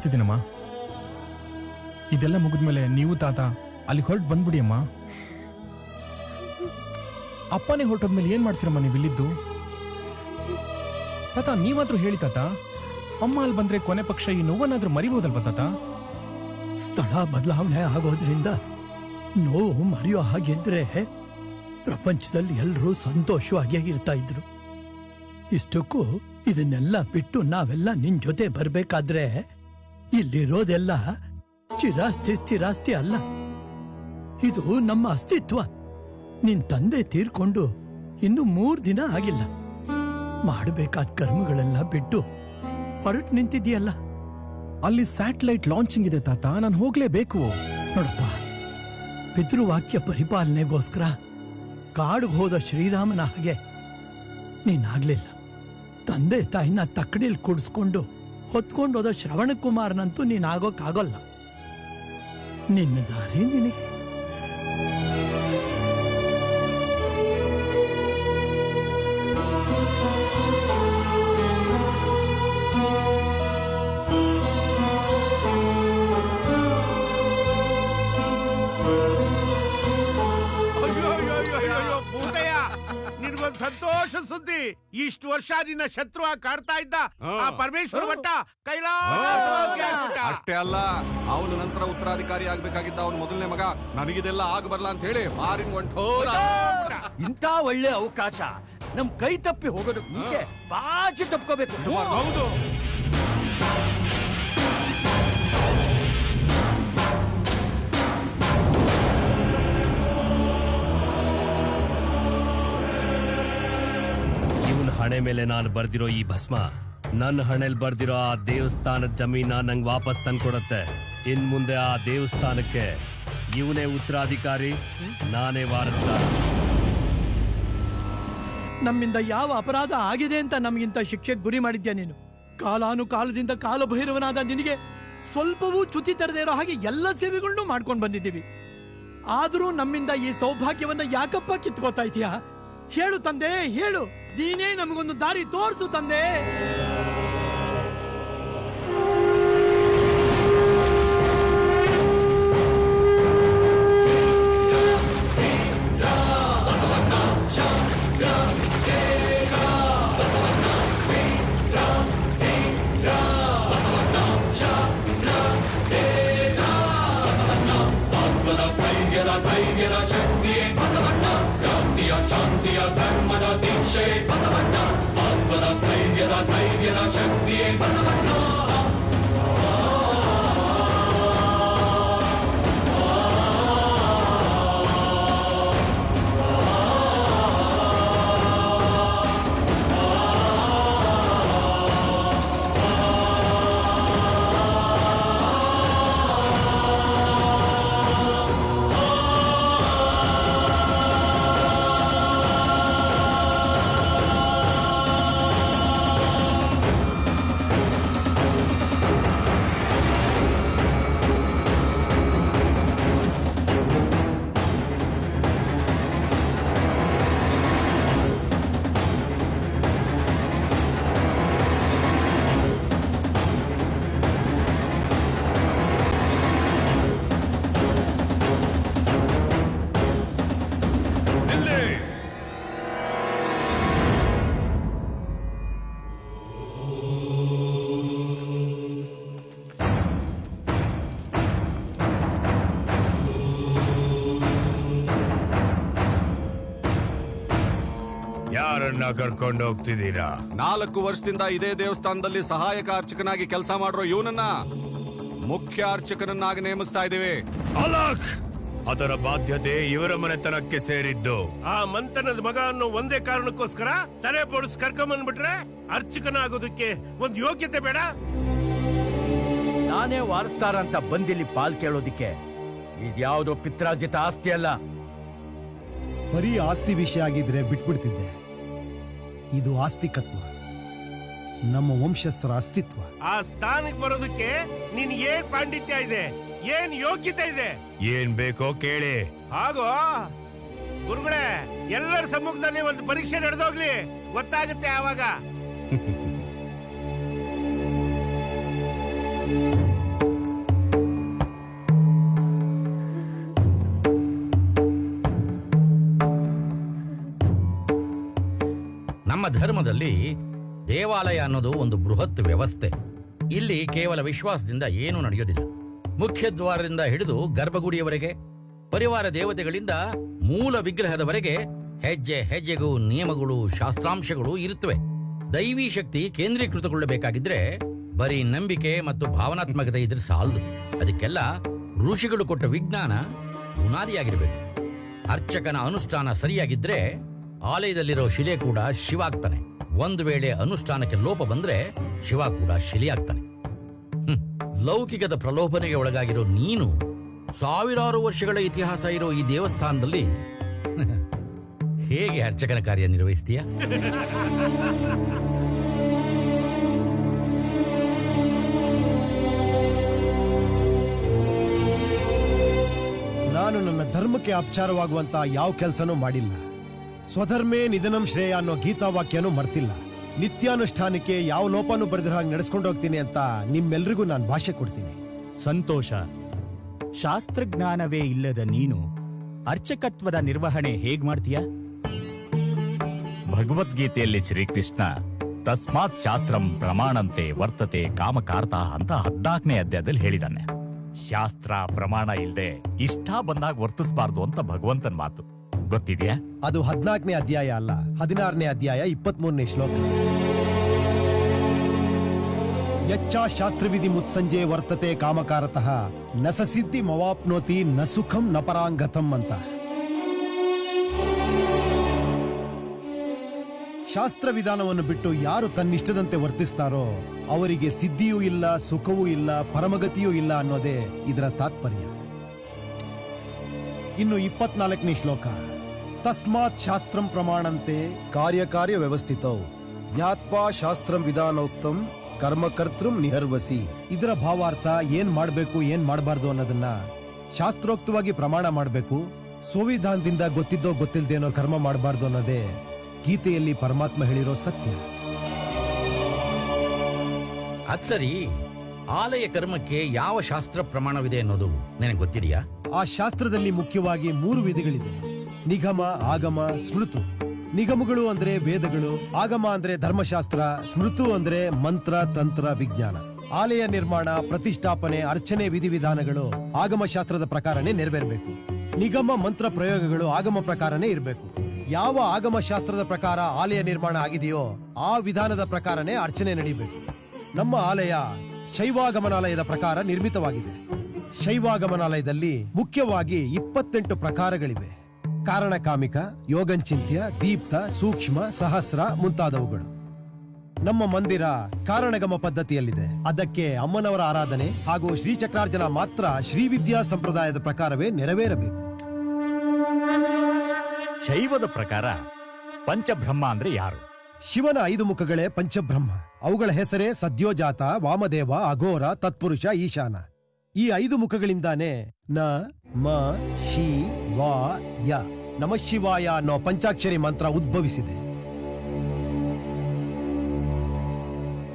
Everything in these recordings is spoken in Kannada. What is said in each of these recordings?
ಬರ್ತಿದ್ದೀನಮ್ಮ. ಇದೆಲ್ಲ ಮುಗಿದ್ಮೇಲೆ ನೀವು ತಾತ ಅಲ್ಲಿ ಹೊರಟು ಬಂದ್ಬಿಡಿ ಅಮ್ಮ. ಅಪ್ಪನೇ ಹೊರಟೋದ್ಮೇಲೆ ಏನ್ ಮಾಡ್ತೀರಮ್ಮ ನೀವು ಇಲ್ಲಿದ್ದು? ತಾತ ನೀವಾದ್ರೂ ಹೇಳಿ ತಾತ, ಅಮ್ಮ ಅಲ್ಲಿ ಬಂದ್ರೆ ಕೊನೆ ಪಕ್ಷ ಈ ನೋವನ್ನಾದ್ರೂ ಮರಿಬಹುದಲ್ವಾ ತಾತ? ಸ್ಥಳ ಬದಲಾವಣೆ ಆಗೋದ್ರಿಂದ ನೋವು ಮರೆಯೋ ಹಾಗಿದ್ರೆ ಪ್ರಪಂಚದಲ್ಲಿ ಎಲ್ಲರೂ ಸಂತೋಷವಾಗಿ ಇರ್ತಾ ಇದ್ರು. ಇಷ್ಟಕ್ಕೂ ಇದನ್ನೆಲ್ಲ ಬಿಟ್ಟು ನಾವೆಲ್ಲ ನಿನ್ ಜೊತೆ ಬರ್ಬೇಕಾದ್ರೆ ಇಲ್ಲಿರೋದೆಲ್ಲ ಚಿರಾಸ್ತಿ ಸ್ಥಿರಾಸ್ತಿ ಅಲ್ಲ, ಇದು ನಮ್ಮ ಅಸ್ತಿತ್ವ. ನಿನ್ ತಂದೆ ತೀರ್ಕೊಂಡು ಇನ್ನು 3 ದಿನ ಆಗಿಲ್ಲ. ಮಾಡಬೇಕಾದ ಕರ್ಮಗಳೆಲ್ಲ ಬಿಟ್ಟು ಹೊರಟು ನಿಂತಿದ್ಯಲ್ಲ. ಅಲ್ಲಿ ಸ್ಯಾಟಲೈಟ್ ಲಾಂಚಿಂಗ್ ಇದೆ ತಾತ, ನಾನು ಹೋಗ್ಲೇಬೇಕು. ನೋಡಪ್ಪ, ಪಿತೃವಾಕ್ಯ ಪರಿಪಾಲನೆಗೋಸ್ಕರ ಕಾಡಿಗೆ ಹೋದ ಶ್ರೀರಾಮನ ಹಾಗೆ ನೀನಾಗ್ಲಿಲ್ಲ. ತಂದೆ ತಾಯಿನ ತಕ್ಕಡಿಲ್ ಕುಡಿಸ್ಕೊಂಡು ಹೊತ್ಕೊಂಡೋದ ಶ್ರವಣಕುಮಾರನಂತೂ ನೀನಾಗೋಕ್ಕಾಗಲ್ಲ. ನಿನ್ನ ದಾರಿ ನಿನಗೆ. ಸಂತೋಷ ಸುದ್ದಿ. ಇಷ್ಟು ವರ್ಷ ನಿನ್ನ ಶತ್ರು ಕಾಡ್ತಾ ಇದ್ದ ಆ ಪರಮೇಶ್ವರ ಭಟ್ಟ ಅಷ್ಟೇ ಅಲ್ಲ, ಅವನು ನಂತರ ಉತ್ತರಾಧಿಕಾರಿ ಆಗ್ಬೇಕಾಗಿದ್ದ ಅವನು ಮೊದಲನೇ ಮಗ ನನಗಿದೆಲ್ಲ ಆಗ ಬರ್ಲಾ ಅಂತ ಹೇಳಿ ಮಾರಿನ್ ಹೊಂಟೋದ. ಇಂಥ ಒಳ್ಳೆ ಅವಕಾಶ ನಮ್ ಕೈ ತಪ್ಪಿ ಹೋಗೋದಕ್ಕೆ ಮುಂಚೆ ಬಾಚಿ ತಪ್ಕೋಬೇಕು. ಹೌದು. ಹಣೆ ಮೇಲೆ ನಾನು ಬರ್ದಿರೋ ಈ ಭಸ್ಮ ನನ್ನ ಹಣೆಲ್ ಬರ್ದಿರೋ ಆ ದೇವಸ್ಥಾನದ ಜಮೀನ ನಂಗೆ ವಾಪಸ್ ತಂದ್ಕೊಡತ್ತೆ. ಇನ್ ಮುಂದೆ ಆ ದೇವಸ್ಥಾನಕ್ಕೆ ಇವನೇ ಉತ್ತರಾಧಿಕಾರಿ, ನಾನೇ ವಾರಸ್ದಾರ. ನಮ್ಮಿಂದ ಯಾವ ಅಪರಾಧ ಆಗಿದೆ ಅಂತ ನಮಗಿಂತ ಶಿಕ್ಷೆಗೆ ಗುರಿ ಮಾಡಿದ್ಯಾ ನೀನು? ಕಾಲಾನುಕಾಲದಿಂದ ಕಾಲಭೈರವನಾದ ನಿನಗೆ ಸ್ವಲ್ಪವೂ ಚ್ಯುತಿ ತರದೇ ಇರೋ ಹಾಗೆ ಎಲ್ಲ ಸೇವೆಗಳನ್ನು ಮಾಡ್ಕೊಂಡು ಬಂದಿದ್ದೀವಿ. ಆದರೂ ನಮ್ಮಿಂದ ಈ ಸೌಭಾಗ್ಯವನ್ನ ಯಾಕಪ್ಪ ಕಿತ್ಕೋತಾ ಇದೀಯಾ? ಹೇಳು ತಂದೆ, ಹೇಳು. ನೀನೇ ನಮಗೊಂದು ದಾರಿ ತೋರಿಸು ತಂದೆ. ಶಾಂತಿಯ ಧರ್ಮದ ದೀಕ್ಷೆ ಬಸವಣ್ಣ, ಆತ್ಮದ ಸ್ಥೈರ್ಯದ ಧೈರ್ಯದ ಶಕ್ತಿಯೇ ಬಸವಣ್ಣ. ಯಾರನ್ನ ಕರ್ಕೊಂಡು ಹೋಗ್ತಿದ್ದೀರಾ? 4 ವರ್ಷದಿಂದ ಇದೇ ದೇವಸ್ಥಾನದಲ್ಲಿ ಸಹಾಯಕ ಅರ್ಚಕನಾಗಿ ಕೆಲಸ ಮಾಡಿರೋ ಇವನನ್ನ ಮುಖ್ಯ ಅರ್ಚಕನನ್ನಾಗಿ ನೇಮಿಸ್ತಾ ಇದ್ದೀವಿ. ಅಲಕ್, ಅದರ ಬಾಧ್ಯತೆ ಇವರ ಮನೆತನಕ್ಕೆ ಸೇರಿದ್ದು. ಆ ಮಂತನದ ಮಗ ಅನ್ನೋ ಒಂದೇ ಕಾರಣಕ್ಕೋಸ್ಕರ ತಲೆ ಬೋಡಿಸ್ ಕರ್ಕೊಂಬಂದ್ಬಿಟ್ರೆ ಅರ್ಚಕನಾಗೋದಕ್ಕೆ ಒಂದು ಯೋಗ್ಯತೆ ಬೇಡ? ನಾನೇ ವಾರಸ್ತಾರ ಅಂತ ಬಂದಿಲ್ಲಿ ಪಾಲ್ ಕೇಳೋದಿಕ್ಕೆ ಇದ್ಯಾವುದೋ ಪಿತ್ರಾರ್ಜಿತ ಆಸ್ತಿ ಅಲ್ಲ. ಬರೀ ಆಸ್ತಿ ವಿಷಯ ಆಗಿದ್ರೆ ಬಿಟ್ಬಿಡ್ತಿದ್ದೆ. ಇದು ಆಸ್ತಿಕತ್ವ, ನಮ್ಮ ವಂಶಸ್ಥರ ಅಸ್ತಿತ್ವ. ಆ ಸ್ಥಾನಕ್ಕೆ ಬರೋದಕ್ಕೆ ನಿನ್ ಏನ್ ಪಾಂಡಿತ್ಯ ಇದೆ, ಏನ್ ಯೋಗ್ಯತೆ ಇದೆ? ಏನ್ ಬೇಕೋ ಕೇಳಿ. ಹಾಗೋ ಗುರುಗಳೇ, ಎಲ್ಲರ ಸಮ್ಮುಖದಲ್ಲಿ ಒಂದು ಪರೀಕ್ಷೆ ನಡೆದೋಗ್ಲಿ, ಗೊತ್ತಾಗುತ್ತೆ ಆವಾಗ. ನಮ್ಮ ಧರ್ಮದಲ್ಲಿ ದೇವಾಲಯ ಅನ್ನೋದು ಒಂದು ಬೃಹತ್ ವ್ಯವಸ್ಥೆ. ಇಲ್ಲಿ ಕೇವಲ ವಿಶ್ವಾಸದಿಂದ ಏನೂ ನಡೆಯೋದಿಲ್ಲ. ಮುಖ್ಯ ದ್ವಾರದಿಂದ ಹಿಡಿದು ಗರ್ಭಗುಡಿಯವರೆಗೆ, ಪರಿವಾರ ದೇವತೆಗಳಿಂದ ಮೂಲ ವಿಗ್ರಹದವರೆಗೆ ಹೆಜ್ಜೆ ಹೆಜ್ಜೆಗೂ ನಿಯಮಗಳು, ಶಾಸ್ತ್ರಾಂಶಗಳು ಇರುತ್ತವೆ. ದೈವಿ ಶಕ್ತಿ ಕೇಂದ್ರೀಕೃತಗೊಳ್ಳಬೇಕಾಗಿದ್ರೆ ಬರೀ ನಂಬಿಕೆ ಮತ್ತು ಭಾವನಾತ್ಮಕತೆ ಇದ್ರೆ ಸಾಲದು. ಅದಕ್ಕೆಲ್ಲ ಋಷಿಗಳು ಕೊಟ್ಟ ವಿಜ್ಞಾನ ಬುನಾದಿಯಾಗಿರಬೇಕು. ಅರ್ಚಕನ ಅನುಷ್ಠಾನ ಸರಿಯಾಗಿದ್ರೆ ಆಲಯದಲ್ಲಿರೋ ಶಿಲೆ ಕೂಡ ಶಿವ ಆಗ್ತಾನೆ. ಒಂದು ವೇಳೆ ಅನುಷ್ಠಾನಕ್ಕೆ ಲೋಪ ಬಂದ್ರೆ ಶಿವ ಕೂಡ ಶಿಲೆಯಾಗ್ತಾನೆ. ಲೌಕಿಕದ ಪ್ರಲೋಭನೆಗೆ ಒಳಗಾಗಿರೋ ನೀನು ಸಾವಿರಾರು ವರ್ಷಗಳ ಇತಿಹಾಸ ಇರೋ ಈ ದೇವಸ್ಥಾನದಲ್ಲಿ ಹೇಗೆ ಅರ್ಚಕನ ಕಾರ್ಯ ನಿರ್ವಹಿಸ್ತೀಯ? ನಾನು ನನ್ನ ಧರ್ಮಕ್ಕೆ ಅಪಚಾರವಾಗುವಂತ ಯಾವ ಕೆಲಸನೂ ಮಾಡಿಲ್ಲ. ಸ್ವಧರ್ಮೇ ನಿಧನಂ ಶ್ರೇಯ ಅನ್ನೋ ಗೀತಾವಾಕ್ಯನೂ ಮರ್ತಿಲ್ಲ. ನಿತ್ಯಾನುಷ್ಠಾನಕ್ಕೆ ಯಾವ ಲೋಪನೂ ಬರೆದಿರೋ ಹಾಗೆ ನಡೆಸ್ಕೊಂಡು ಹೋಗ್ತೀನಿ ಅಂತ ನಿಮ್ಮೆಲ್ರಿಗೂ ನಾನು ಭಾಷೆ ಕೊಡ್ತೀನಿ. ಸಂತೋಷ. ಶಾಸ್ತ್ರಜ್ಞಾನವೇ ಇಲ್ಲದ ನೀನು ಅರ್ಚಕತ್ವದ ನಿರ್ವಹಣೆ ಹೇಗ್ ಮಾಡ್ತೀಯ? ಭಗವದ್ಗೀತೆಯಲ್ಲಿ ಶ್ರೀಕೃಷ್ಣ ತಸ್ಮಾತ್ ಶಾಸ್ತ್ರಂ ಪ್ರಮಾಣಂತೆ ವರ್ತತೆ ಕಾಮಕಾರ್ತ ಅಂತ 14ನೇ ಅಧ್ಯಾಯದಲ್ಲಿ ಹೇಳಿದಾನೆ. ಶಾಸ್ತ್ರ ಪ್ರಮಾಣ ಇಲ್ಲದೆ ಇಷ್ಟ ಬಂದಾಗ ವರ್ತಿಸಬಾರ್ದು ಅಂತ ಭಗವಂತನ ಮಾತು ಗೊತ್ತಿದ್ಯಾ? ಅದು 14ನೇ ಅಧ್ಯಾಯ ಅಲ್ಲ, 16ನೇ ಅಧ್ಯಾಯ 23ನೇ ಶ್ಲೋಕ. ಯಚ್ಚಾ ಶಾಸ್ತ್ರವಿಧಿ ಮುತ್ಸಂಜೆ ವರ್ತತೆ ಕಾಮಕಾರತಃ ನ ಸಿದ್ಧಿ ಮವಾಪ್ನೋತಿ ನ ಸುಖಂ ನ ಪರಾಂಗತಂ ಅಂತ. ಶಾಸ್ತ್ರ ವಿಧಾನವನ್ನು ಬಿಟ್ಟು ಯಾರು ತನ್ನಿಷ್ಟದಂತೆ ವರ್ತಿಸ್ತಾರೋ ಅವರಿಗೆ ಸಿದ್ಧಿಯೂ ಇಲ್ಲ, ಸುಖವೂ ಇಲ್ಲ, ಪರಮಗತಿಯೂ ಇಲ್ಲ ಅನ್ನೋದೇ ಇದರ ತಾತ್ಪರ್ಯ. ಇನ್ನು 24ನೇ ಶ್ಲೋಕ. ತಸ್ಮಾತ್ ಶಾಸ್ತ್ರಂ ಪ್ರಮಾಣಂತೆ ಕಾರ್ಯಕಾರ್ಯ ವ್ಯವಸ್ಥಿತೌ ಜ್ಞಾತ್ವಾ ಶಾಸ್ತ್ರಂ ವಿಧಾನೋಕ್ತಂ ಕರ್ಮಕರ್ತೃಂ ನಿಹರ್ವಸಿ. ಇದರ ಭಾವಾರ್ಥ ಏನ್ ಮಾಡಬೇಕು ಏನ್ ಮಾಡಬಾರ್ದು ಅನ್ನೋದನ್ನ ಶಾಸ್ತ್ರೋಕ್ತವಾಗಿ ಪ್ರಮಾಣ ಮಾಡಬೇಕು. ಸಂವಿಧಾನದಿಂದ ಗೊತ್ತಿದ್ದೋ ಗೊತ್ತಿಲ್ದೇನೋ ಕರ್ಮ ಮಾಡಬಾರ್ದು ಅನ್ನೋದೇ ಗೀತೆಯಲ್ಲಿ ಪರಮಾತ್ಮ ಹೇಳಿರೋ ಸತ್ಯ. ಅದ್ಸರಿ, ಆಲಯ ಕರ್ಮಕ್ಕೆ ಯಾವ ಶಾಸ್ತ್ರ ಪ್ರಮಾಣವಿದೆ ಅನ್ನೋದು ನಿನಗೆ ಗೊತ್ತಿದೆಯಾ? ಆ ಶಾಸ್ತ್ರದಲ್ಲಿ ಮುಖ್ಯವಾಗಿ 3 ವಿಧಿಗಳಿದೆ: ನಿಗಮ, ಆಗಮ, ಸ್ಮೃತು. ನಿಗಮಗಳು ಅಂದ್ರೆ ವೇದಗಳು, ಆಗಮ ಅಂದ್ರೆ ಧರ್ಮಶಾಸ್ತ್ರ, ಸ್ಮೃತು ಅಂದ್ರೆ ಮಂತ್ರ, ತಂತ್ರ, ವಿಜ್ಞಾನ. ಆಲಯ ನಿರ್ಮಾಣ, ಪ್ರತಿಷ್ಠಾಪನೆ, ಅರ್ಚನೆ ವಿಧಿವಿಧಾನಗಳು ಆಗಮಶಾಸ್ತ್ರದ ಪ್ರಕಾರನೇ ನೆರವೇರಬೇಕು. ನಿಗಮ ಮಂತ್ರ ಪ್ರಯೋಗಗಳು ಆಗಮ ಪ್ರಕಾರನೇ ಇರಬೇಕು. ಯಾವ ಆಗಮಶಾಸ್ತ್ರದ ಪ್ರಕಾರ ಆಲಯ ನಿರ್ಮಾಣ ಆಗಿದೆಯೋ ಆ ವಿಧಾನದ ಪ್ರಕಾರನೇ ಅರ್ಚನೆ ನಡೀಬೇಕು. ನಮ್ಮ ಆಲಯ ಶೈವಾಗಮನಾಲಯದ ಪ್ರಕಾರ ನಿರ್ಮಿತವಾಗಿದೆ. ಶೈವಾಗಮನಾಲಯದಲ್ಲಿ ಮುಖ್ಯವಾಗಿ 28 ಪ್ರಕಾರಗಳಿವೆ: ಕಾರಣಕಾಮಿಕ, ಯೋಗಂಚಿಂತ್ಯ, ದೀಪ್ತ, ಸೂಕ್ಷ್ಮ, ಸಹಸ್ರ ಮುಂತಾದವುಗಳು. ನಮ್ಮ ಮಂದಿರ ಕಾರಣಗಮ ಪದ್ಧತಿಯಲ್ಲಿದೆ. ಅದಕ್ಕೆ ಅಮ್ಮನವರ ಆರಾಧನೆ ಹಾಗೂ ಶ್ರೀಚಕ್ರಾರ್ಜನ ಮಾತ್ರ ಶ್ರೀವಿದ್ಯಾ ಸಂಪ್ರದಾಯದ ಪ್ರಕಾರವೇ ನೆರವೇರಬೇಕು. ಶೈವದ ಪ್ರಕಾರ ಪಂಚಬ್ರಹ್ಮ ಅಂದ್ರೆ ಯಾರು? ಶಿವನ 5 ಮುಖಗಳೇ ಪಂಚಬ್ರಹ್ಮ. ಅವುಗಳ ಹೆಸರೇ ಸದ್ಯೋಜಾತ, ವಾಮದೇವ, ಅಘೋರ, ತತ್ಪುರುಷ, ಈಶಾನ. ಈ 5 ಮುಖಗಳಿಂದಾನೇ ನ ಮ ಶಿ ವಾ ಯ ನಮ ಶಿವಾಯ ಅನ್ನೋ ಪಂಚಾಕ್ಷರಿ ಮಂತ್ರ ಉದ್ಭವಿಸಿದೆ.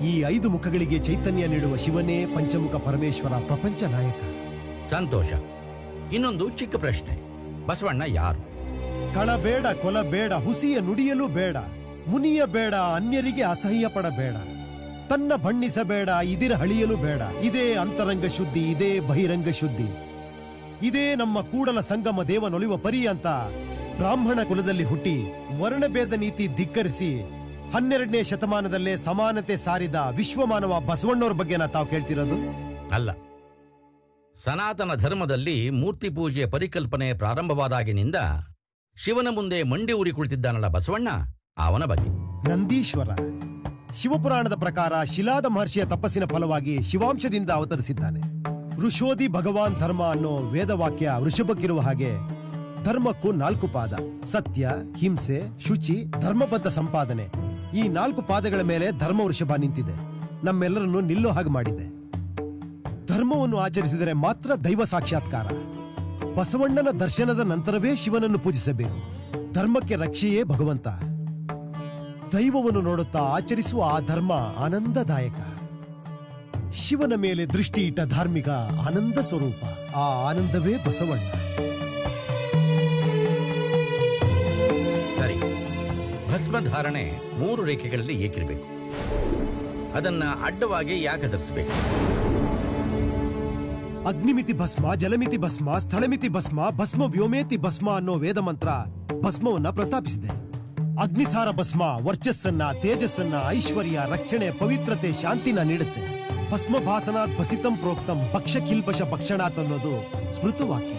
ಈ 5 ಮುಖಗಳಿಗೆ ಚೈತನ್ಯ ನೀಡುವ ಶಿವನೇ ಪಂಚಮುಖ ಪರಮೇಶ್ವರ, ಪ್ರಪಂಚ ನಾಯಕ. ಸಂತೋಷ. ಇನ್ನೊಂದು ಚಿಕ್ಕ ಪ್ರಶ್ನೆ, ಬಸವಣ್ಣ ಯಾರು? ಕಳಬೇಡ, ಕೊಲಬೇಡ, ಹುಸಿಯ ನುಡಿಯಲು ಬೇಡ, ಮುನಿಯ ಬೇಡ, ಅನ್ಯರಿಗೆ ಅಸಹ್ಯ ಪಡಬೇಡ, ತನ್ನ ಬಣ್ಣಿಸಬೇಡ, ಇದಿರ ಹಳಿಯಲು ಬೇಡ. ಇದೇ ಅಂತರಂಗ ಶುದ್ಧಿ, ಇದೇ ಬಹಿರಂಗ ಶುದ್ಧಿ, ಇದೇ ನಮ್ಮ ಕೂಡಲ ಸಂಗಮ ದೇವನೊಲಿವ ಪರಿ ಅಂತ ಬ್ರಾಹ್ಮಣ ಕುಲದಲ್ಲಿ ಹುಟ್ಟಿ ವರ್ಣಭೇದ ನೀತಿ ಧಿಕ್ಕರಿಸಿ 12ನೇ ಶತಮಾನದಲ್ಲೇ ಸಮಾನತೆ ಸಾರಿದ ವಿಶ್ವಮಾನವ ಬಸವಣ್ಣವ್ರ ಬಗ್ಗೆ ತಾವು ಕೇಳ್ತಿರೋದು ಅಲ್ಲ. ಸನಾತನ ಧರ್ಮದಲ್ಲಿ ಮೂರ್ತಿ ಪೂಜೆಯ ಪರಿಕಲ್ಪನೆ ಪ್ರಾರಂಭವಾದಾಗಿನಿಂದ ಶಿವನ ಮುಂದೆ ಮಂಡಿ ಊರಿ ಕುಳಿತಿದ್ದಾನಲ್ಲ ಬಸವಣ್ಣ, ಅವನ ಬಗ್ಗೆ. ನಂದೀಶ್ವರ ಶಿವಪುರಾಣದ ಪ್ರಕಾರ ಶಿಲಾದ ಮಹರ್ಷಿಯ ತಪಸ್ಸಿನ ಫಲವಾಗಿ ಶಿವಾಂಶದಿಂದ ಅವತರಿಸಿದ್ದಾನೆ. ಋಷೋಧಿ ಭಗವಾನ್ ಧರ್ಮ ಅನ್ನೋ ವೇದವಾಕ್ಯ ವೃಷಭಕ್ಕಿರುವ ಹಾಗೆ ಧರ್ಮಕ್ಕೂ 4 ಪಾದ: ಸತ್ಯ, ಹಿಂಸೆ, ಶುಚಿ, ಧರ್ಮಬದ್ಧ ಸಂಪಾದನೆ. ಈ 4 ಪಾದಗಳ ಮೇಲೆ ಧರ್ಮ ವೃಷಭ ನಿಂತಿದೆ, ನಮ್ಮೆಲ್ಲರನ್ನು ನಿಲ್ಲೋ ಹಾಗೆ ಮಾಡಿದೆ. ಧರ್ಮವನ್ನು ಆಚರಿಸಿದರೆ ಮಾತ್ರ ದೈವ ಸಾಕ್ಷಾತ್ಕಾರ. ಬಸವಣ್ಣನ ದರ್ಶನದ ನಂತರವೇ ಶಿವನನ್ನು ಪೂಜಿಸಬೇಕು. ಧರ್ಮಕ್ಕೆ ರಕ್ಷೆಯೇ ಭಗವಂತ. ದೈವವನ್ನು ನೋಡುತ್ತಾ ಆಚರಿಸುವ ಆ ಧರ್ಮ ಆನಂದದಾಯಕ. ಶಿವನ ಮೇಲೆ ದೃಷ್ಟಿ ಇಟ್ಟ ಧಾರ್ಮಿಕ ಆನಂದ ಸ್ವರೂಪ. ಆ ಆನಂದವೇ ಬಸವಣ್ಣ. ಸರಿ, ಭಸ್ಮಧಾರಣೆ 3 ರೇಖೆಗಳಲ್ಲಿ ಏಕಿರಬೇಕು. ಅದನ್ನ ಅಡ್ಡವಾಗಿ ಯಾಕೆ ಧರಿಸಬೇಕು? ಅಗ್ನಿಮಿತಿ ಭಸ್ಮ, ಜಲಮಿತಿ ಭಸ್ಮ, ಸ್ಥಳಮಿತಿ ಭಸ್ಮ, ಭಸ್ಮ ವ್ಯೋಮೇತಿ ಭಸ್ಮ ಅನ್ನೋ ವೇದ ಮಂತ್ರ ಭಸ್ಮವನ್ನ ಪ್ರಸ್ತಾಪಿಸಿದೆ. ಅಗ್ನಿಸಾರ ಭಸ್ಮ ವರ್ಚಸ್ಸನ್ನ, ತೇಜಸ್ಸನ್ನ, ಐಶ್ವರ್ಯ, ರಕ್ಷಣೆ, ಪವಿತ್ರತೆ, ಶಾಂತಿನ ನೀಡುತ್ತೆ. ಭಸ್ಮ ಭಾಸನಾತ್ ಭಸಿತಂ ಪ್ರೋಕ್ತಂ ಭಕ್ಷ ಕಿಲ್ಪಶ ಭಕ್ಷಣಾತ್ ಅನ್ನೋದು ಸ್ಮೃತವಾಕ್ಯ.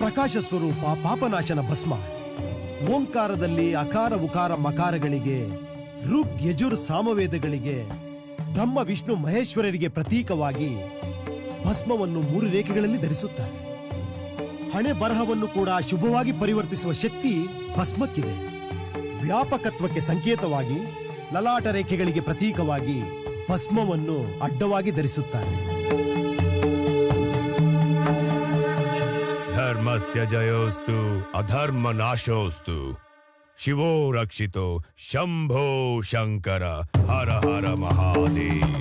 ಪ್ರಕಾಶ ಸ್ವರೂಪ ಪಾಪನಾಶನ ಭಸ್ಮ. ಓಂಕಾರದಲ್ಲಿ ಅಕಾರ ಉಕಾರ ಮಕಾರಗಳಿಗೆ, ಋಗ್ ಯಜುರ್ ಸಾಮವೇದಗಳಿಗೆ, ಬ್ರಹ್ಮ ವಿಷ್ಣು ಮಹೇಶ್ವರರಿಗೆ ಪ್ರತೀಕವಾಗಿ ಭಸ್ಮವನ್ನು 3 ರೇಖೆಗಳಲ್ಲಿ ಧರಿಸುತ್ತಾರೆ. ಹಣೆ ಬರಹವನ್ನು ಕೂಡ ಶುಭವಾಗಿ ಪರಿವರ್ತಿಸುವ ಶಕ್ತಿ ಭಸ್ಮಕ್ಕಿದೆ. ವ್ಯಾಪಕತ್ವಕ್ಕೆ ಸಂಕೇತವಾಗಿ ಲಲಾಟ ರೇಖೆಗಳಿಗೆ ಪ್ರತೀಕವಾಗಿ ಭಸ್ಮವನ್ನು ಅಡ್ಡವಾಗಿ ಧರಿಸುತ್ತಾರೆ. ಧರ್ಮಸ್ಯ ಜಯೋಸ್ತು ಅಧರ್ಮ ನಾಶೋಸ್ತು. ಶಿವೋ ರಕ್ಷಿತೋ ಶಂಭೋ ಶಂಕರ ಹರ ಹರ ಮಹಾದೇವ್.